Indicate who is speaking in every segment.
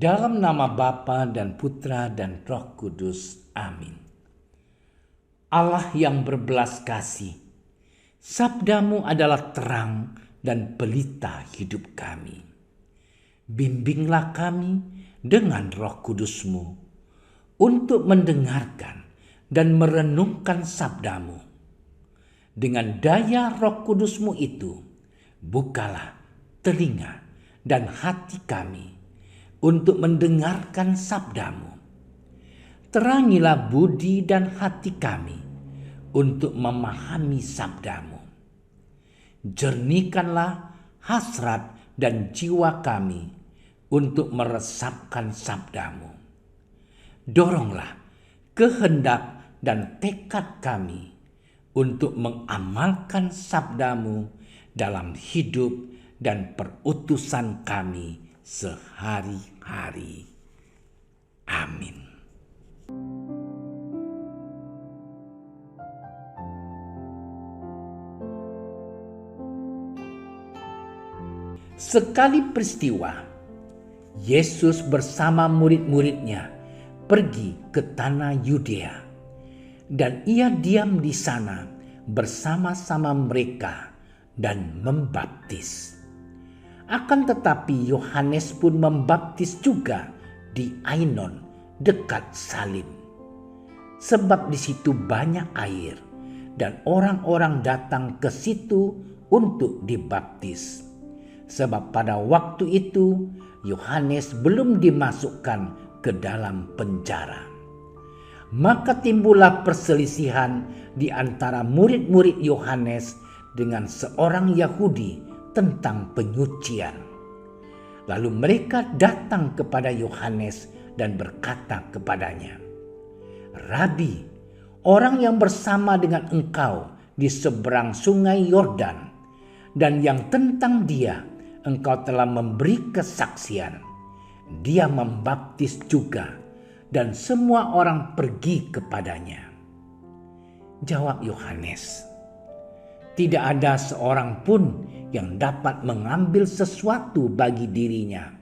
Speaker 1: Dalam nama Bapa dan Putra dan Roh Kudus. Amin. Allah yang berbelas kasih, sabdamu adalah terang dan pelita hidup kami. Bimbinglah kami dengan Roh Kudusmu untuk mendengarkan dan merenungkan sabdamu. Dengan daya Roh Kudusmu itu, bukalah telinga dan hati kami untuk mendengarkan sabdamu. Terangilah budi dan hati kami untuk memahami sabdamu. Jernihkanlah hasrat dan jiwa kami untuk meresapkan sabdamu. Doronglah kehendak dan tekad kami untuk mengamalkan sabdamu dalam hidup dan perutusan kami sehari-hari. Amin. Sekali peristiwa, Yesus bersama murid-muridnya pergi ke tanah Yudea, dan ia diam di sana bersama-sama mereka dan membaptis. Akan tetapi Yohanes pun membaptis juga di Ainon dekat Salim. Sebab di situ banyak air dan orang-orang datang ke situ untuk dibaptis. Sebab pada waktu itu Yohanes belum dimasukkan ke dalam penjara. Maka timbullah perselisihan di antara murid-murid Yohanes dengan seorang Yahudi tentang penyucian. Lalu mereka datang kepada Yohanes dan berkata kepadanya, "Rabi, orang yang bersama dengan engkau di seberang sungai Yordan, dan yang tentang dia engkau telah memberi kesaksian, dia membaptis juga, dan semua orang pergi kepadanya." Jawab Yohanes, "Tidak ada seorang pun yang dapat mengambil sesuatu bagi dirinya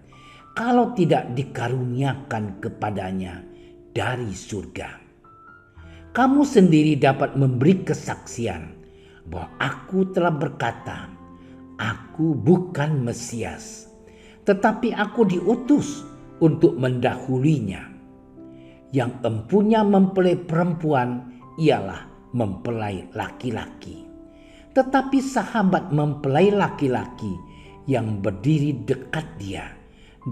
Speaker 1: kalau tidak dikaruniakan kepadanya dari surga. Kamu sendiri dapat memberi kesaksian bahwa aku telah berkata, aku bukan Mesias, tetapi aku diutus untuk mendahulinya. Yang empunya mempelai perempuan ialah mempelai laki-laki. Tetapi sahabat mempelai laki-laki yang berdiri dekat dia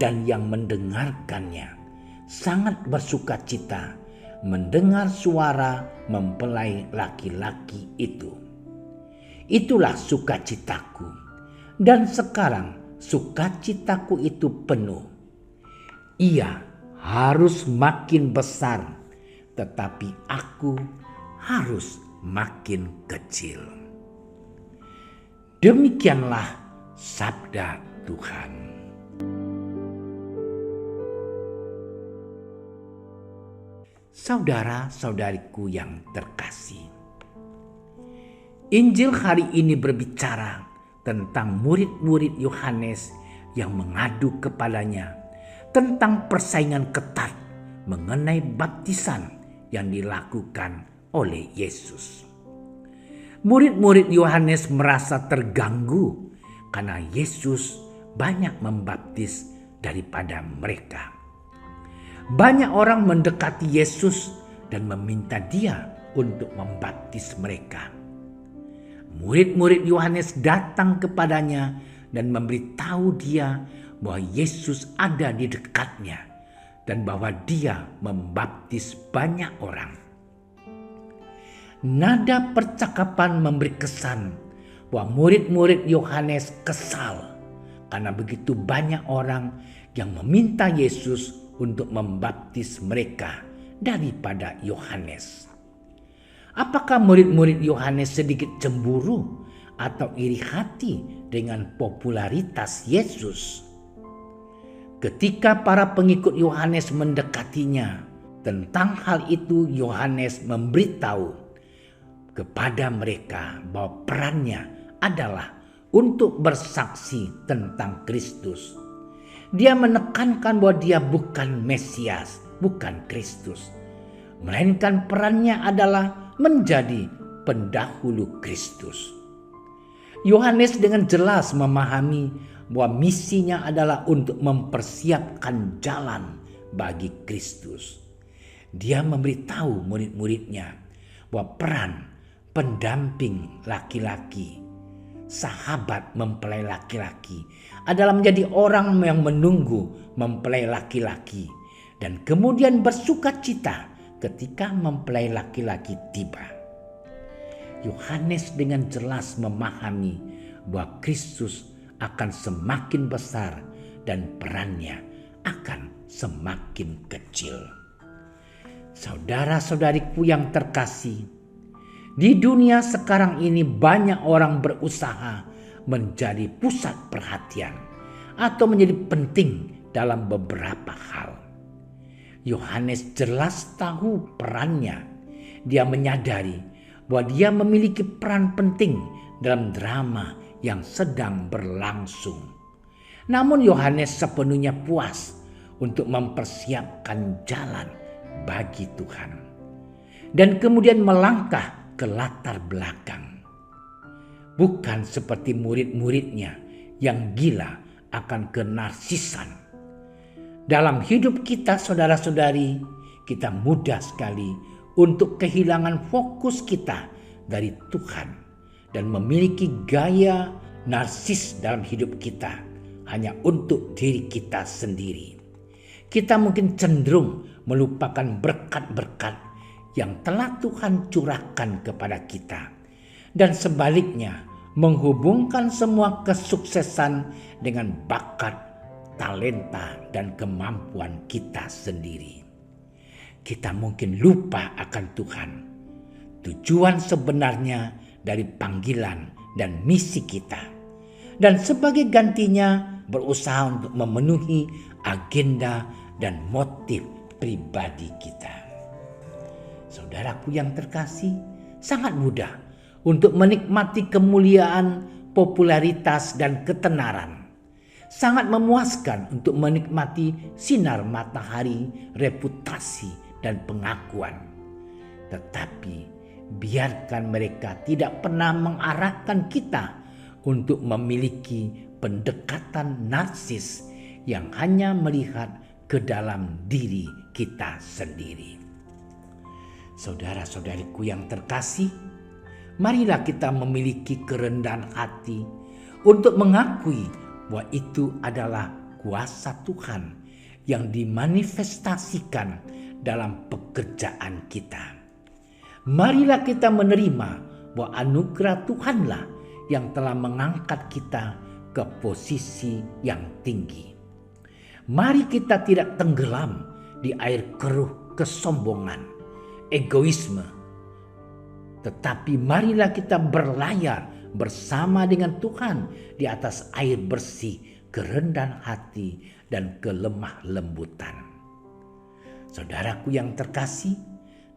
Speaker 1: dan yang mendengarkannya sangat bersukacita mendengar suara mempelai laki-laki itu. Itulah sukacitaku, dan sekarang sukacitaku itu penuh. Ia harus makin besar, tetapi aku harus makin kecil." Demikianlah sabda Tuhan. Saudara-saudariku yang terkasih, Injil hari ini berbicara tentang murid-murid Yohanes yang mengadu kepadanya tentang persaingan ketat mengenai baptisan yang dilakukan oleh Yesus. Murid-murid Yohanes merasa terganggu karena Yesus banyak membaptis daripada mereka. Banyak orang mendekati Yesus dan meminta dia untuk membaptis mereka. Murid-murid Yohanes datang kepadanya dan memberitahu dia bahwa Yesus ada di dekatnya dan bahwa dia membaptis banyak orang. Nada percakapan memberi kesan bahwa murid-murid Yohanes kesal karena begitu banyak orang yang meminta Yesus untuk membaptis mereka daripada Yohanes. Apakah murid-murid Yohanes sedikit cemburu atau iri hati dengan popularitas Yesus? Ketika para pengikut Yohanes mendekatinya tentang hal itu, Yohanes memberitahu kepada mereka bahwa perannya adalah untuk bersaksi tentang Kristus. Dia menekankan bahwa dia bukan Mesias, bukan Kristus, melainkan perannya adalah menjadi pendahulu Kristus. Yohanes dengan jelas memahami bahwa misinya adalah untuk mempersiapkan jalan bagi Kristus. Dia memberitahu murid-muridnya bahwa peran pendamping laki-laki, sahabat mempelai laki-laki adalah menjadi orang yang menunggu mempelai laki-laki dan kemudian bersukacita ketika mempelai laki-laki tiba. Yohanes dengan jelas memahami bahwa Kristus akan semakin besar dan perannya akan semakin kecil. Saudara-saudariku yang terkasih, di dunia sekarang ini banyak orang berusaha menjadi pusat perhatian atau menjadi penting dalam beberapa hal. Yohanes jelas tahu perannya. Dia menyadari bahwa dia memiliki peran penting dalam drama yang sedang berlangsung. Namun Yohanes sepenuhnya puas untuk mempersiapkan jalan bagi Tuhan dan kemudian melangkah ke latar belakang. Bukan seperti murid-muridnya yang gila akan kenarsisan. Dalam hidup kita, saudara-saudari, kita mudah sekali untuk kehilangan fokus kita dari Tuhan dan memiliki gaya narsis dalam hidup kita hanya untuk diri kita sendiri. Kita mungkin cenderung melupakan berkat-berkat yang telah Tuhan curahkan kepada kita, dan sebaliknya menghubungkan semua kesuksesan dengan bakat, talenta, dan kemampuan kita sendiri. Kita mungkin lupa akan Tuhan, tujuan sebenarnya dari panggilan dan misi kita, dan sebagai gantinya berusaha untuk memenuhi agenda dan motif pribadi kita. Saudaraku yang terkasih, sangat mudah untuk menikmati kemuliaan, popularitas, dan ketenaran. Sangat memuaskan untuk menikmati sinar matahari, reputasi, dan pengakuan. Tetapi biarkan mereka tidak pernah mengarahkan kita untuk memiliki pendekatan narsis yang hanya melihat ke dalam diri kita sendiri. Saudara-saudariku yang terkasih, marilah kita memiliki kerendahan hati untuk mengakui bahwa itu adalah kuasa Tuhan yang dimanifestasikan dalam pekerjaan kita. Marilah kita menerima bahwa anugerah Tuhanlah yang telah mengangkat kita ke posisi yang tinggi. Mari kita tidak tenggelam di air keruh kesombongan, egoisme. Tetapi marilah kita berlayar bersama dengan Tuhan di atas air bersih, kerendahan hati, dan kelemah lembutan. Saudaraku yang terkasih,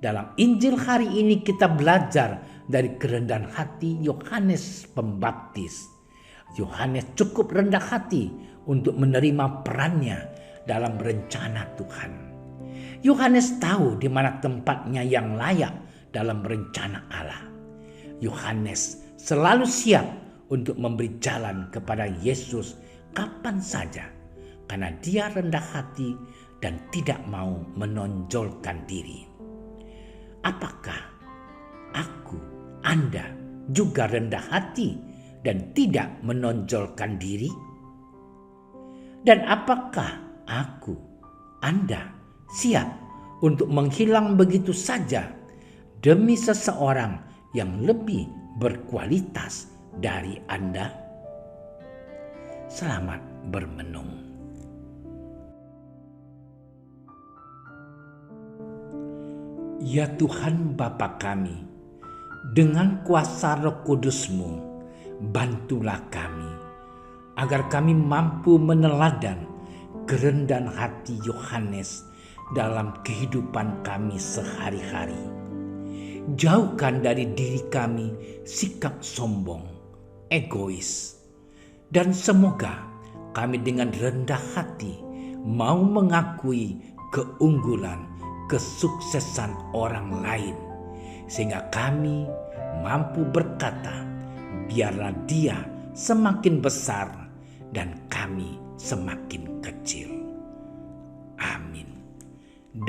Speaker 1: dalam Injil hari ini kita belajar dari kerendahan hati Yohanes Pembaptis. Yohanes cukup rendah hati untuk menerima perannya dalam rencana Tuhan. Yohanes tahu di mana tempatnya yang layak dalam rencana Allah. Yohanes selalu siap untuk memberi jalan kepada Yesus kapan saja, karena dia rendah hati dan tidak mau menonjolkan diri. Apakah aku, Anda juga rendah hati dan tidak menonjolkan diri? Dan apakah aku, Anda siap untuk menghilang begitu saja demi seseorang yang lebih berkualitas dari Anda? Selamat bermenung. Ya Tuhan Bapa kami, dengan kuasa Roh Kudus-Mu, bantulah kami, agar kami mampu meneladan kerendahan hati Yohanes dalam kehidupan kami sehari-hari. Jauhkan dari diri kami sikap sombong, egois, dan semoga kami dengan rendah hati mau mengakui keunggulan, kesuksesan orang lain, sehingga kami mampu berkata, biarlah dia semakin besar dan kami semakin kecil. Amin.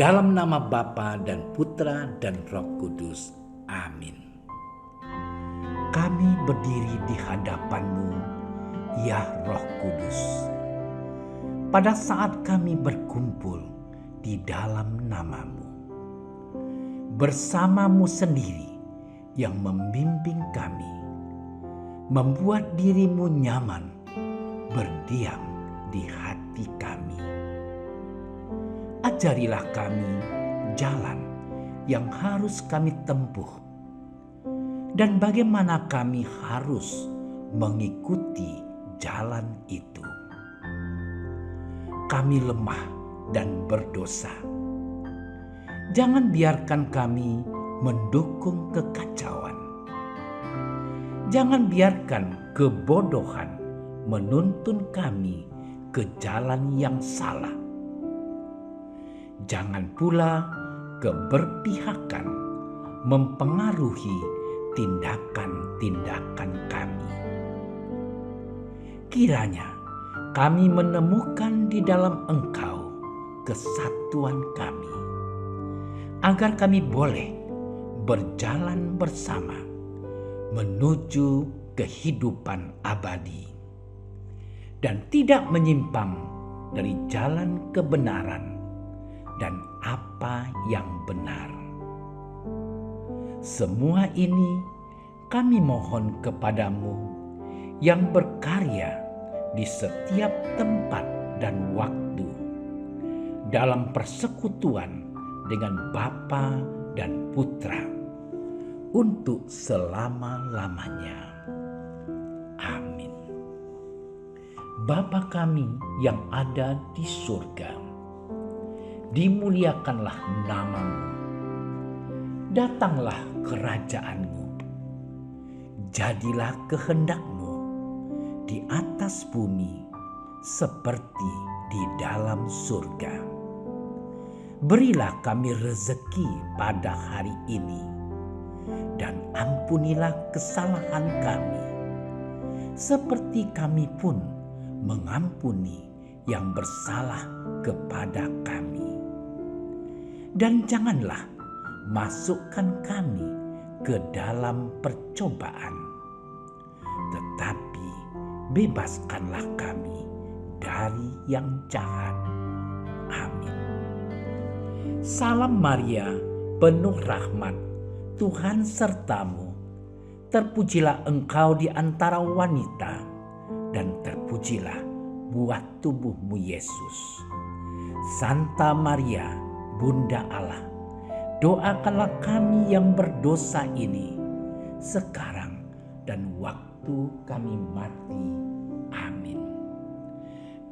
Speaker 1: Dalam nama Bapa dan Putra dan Roh Kudus. Amin. Kami berdiri di hadapan-Mu, ya Roh Kudus. Pada saat kami berkumpul di dalam nama-Mu, bersama-Mu sendiri yang membimbing kami, membuat diri-Mu nyaman berdiam di hati kami. Ajarilah kami jalan yang harus kami tempuh dan bagaimana kami harus mengikuti jalan itu. Kami lemah dan berdosa. Jangan biarkan kami mendukung kekacauan. Jangan biarkan kebodohan menuntun kami ke jalan yang salah. Jangan pula keberpihakan mempengaruhi tindakan-tindakan kami. Kiranya kami menemukan di dalam Engkau kesatuan kami, agar kami boleh berjalan bersama menuju kehidupan abadi dan tidak menyimpang dari jalan kebenaran dan apa yang benar. Semua ini kami mohon kepadamu yang berkarya di setiap tempat dan waktu dalam persekutuan dengan Bapa dan Putra untuk selama-lamanya. Amin. Bapa kami yang ada di surga, dimuliakanlah nama-Mu. Datanglah kerajaan-Mu. Jadilah kehendak-Mu di atas bumi seperti di dalam surga. Berilah kami rezeki pada hari ini, dan ampunilah kesalahan kami, seperti kami pun mengampuni yang bersalah kepada kami. Dan janganlah masukkan kami ke dalam percobaan, tetapi bebaskanlah kami dari yang jahat. Amin. Salam Maria, penuh rahmat, Tuhan sertamu. Terpujilah engkau di antara wanita, dan terpujilah buah tubuhmu Yesus. Santa Maria, Bunda Allah, doakanlah kami yang berdosa ini, sekarang dan waktu kami mati. Amin.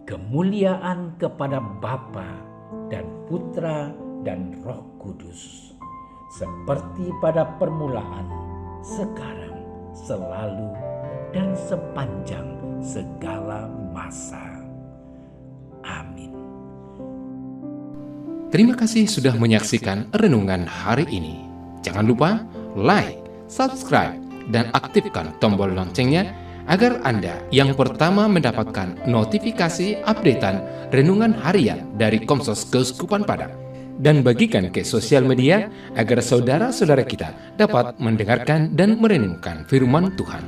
Speaker 1: Kemuliaan kepada Bapa dan Putra dan Roh Kudus, seperti pada permulaan, sekarang, selalu, dan sepanjang segala masa. Amin.
Speaker 2: Terima kasih sudah menyaksikan renungan hari ini. Jangan lupa like, subscribe, dan aktifkan tombol loncengnya agar Anda yang pertama mendapatkan notifikasi updatean renungan harian dari Komsos Keuskupan Padang. Dan bagikan ke sosial media agar saudara-saudara kita dapat mendengarkan dan merenungkan firman Tuhan.